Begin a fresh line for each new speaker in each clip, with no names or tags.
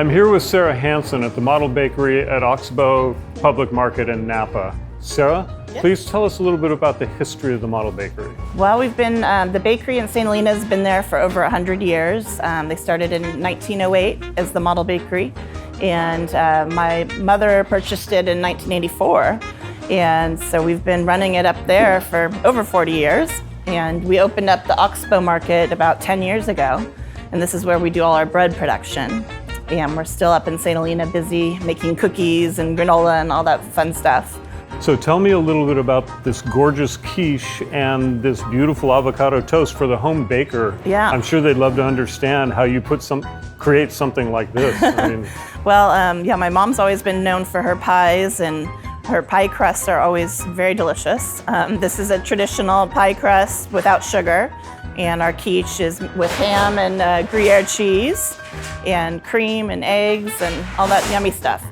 I'm here with Sarah Hansen at the Model Bakery at Oxbow Public Market in Napa. Sarah, please tell us a little bit about the history of the Model Bakery.
Well, we've been, the bakery in St. Helena has been there for over 100 years. They started in 1908 as the Model Bakery, and my mother purchased it in 1984. And so we've been running it up there for over 40 years. And we opened up the Oxbow Market about 10 years ago. And this is where we do all our bread production. And we're still up in St. Helena busy making cookies and granola and all that fun stuff.
So tell me a little bit about this gorgeous quiche and this beautiful avocado toast for the home baker.
Yeah.
I'm sure they'd love to understand how you create something like this. I mean,
Well, yeah, my mom's always been known for her pies, and her pie crusts are always very delicious. This is a traditional pie crust without sugar, and our quiche is with ham and Gruyere cheese and cream and eggs and all that yummy stuff.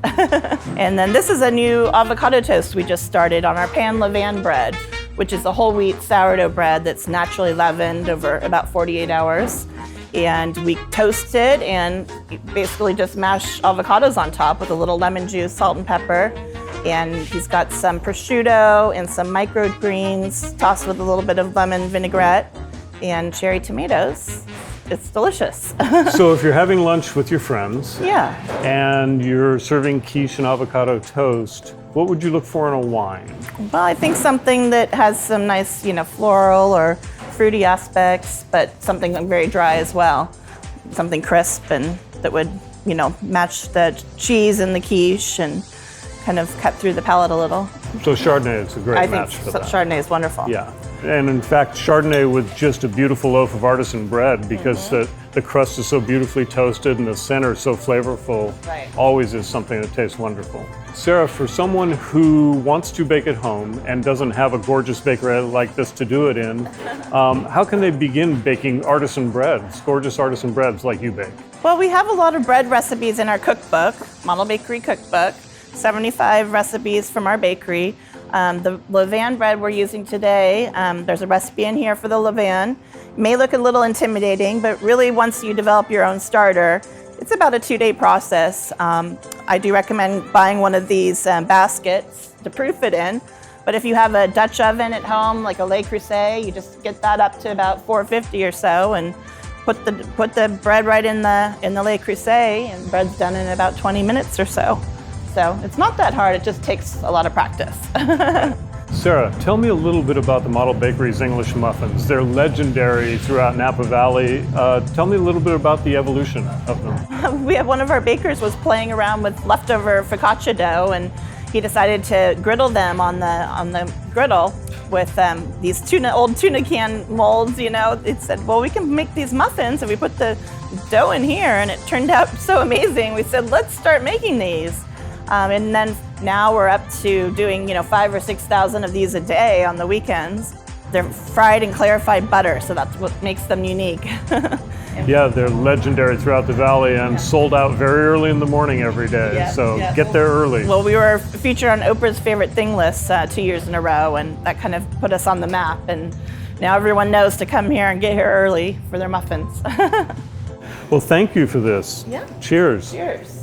And then this is a new avocado toast we just started on our pan levain bread, which is a whole wheat sourdough bread that's naturally leavened over about 48 hours. And we toast it and basically just mash avocados on top with a little lemon juice, salt and pepper. And he's got some prosciutto and some microgreens tossed with a little bit of lemon vinaigrette and cherry tomatoes. It's delicious.
so if you're having lunch with your friends
Yeah.
and you're serving quiche and avocado toast, what would you look for in a wine?
Well, I think something that has some nice, floral or fruity aspects, but something very dry as well. Something crisp and that would, match the cheese and the quiche and kind of cut through the palate a little.
So Chardonnay is a great
I
match
think
for that.
Chardonnay is wonderful.
Yeah, and in fact, Chardonnay with just a beautiful loaf of artisan bread, because the crust is so beautifully toasted and the center is so flavorful,
Right.
always is something that tastes wonderful. Sarah, for someone who wants to bake at home and doesn't have a gorgeous bakery like this to do it in, how can they begin baking artisan breads, gorgeous artisan breads like you bake?
Well, we have a lot of bread recipes in our cookbook, Model Bakery Cookbook, 75 recipes from our bakery. The levain bread we're using today, there's a recipe in here for the levain. It may look a little intimidating, but really once you develop your own starter, it's about a 2-day process. I do recommend buying one of these baskets to proof it in. But if you have a Dutch oven at home, like a Le Creuset, you just get that up to about 450 or so, and put the bread right in the Le Creuset, and bread's done in about 20 minutes or so. So it's not that hard, it just takes a lot of practice.
Sarah, tell me a little bit about the Model Bakery's English muffins. They're legendary throughout Napa Valley. Tell me a little bit about the evolution of them.
We have one of our bakers was playing around with leftover focaccia dough, and he decided to griddle them on the griddle with these old tuna can molds. It said, well, we can make these muffins, and we put the dough in here, and it turned out so amazing. We said, let's start making these. And then now we're up to doing 5,000 or 6,000 of these a day on the weekends. They're fried in clarified butter, so that's what makes them unique.
Yeah, they're legendary throughout the valley and sold out very early in the morning every day. Get there early.
Well, we were featured on Oprah's favorite thing list 2 years in a row, and that kind of put us on the map. And now everyone knows to come here and get here early for their muffins.
Well, thank you for this.
Yeah.
Cheers.
Cheers.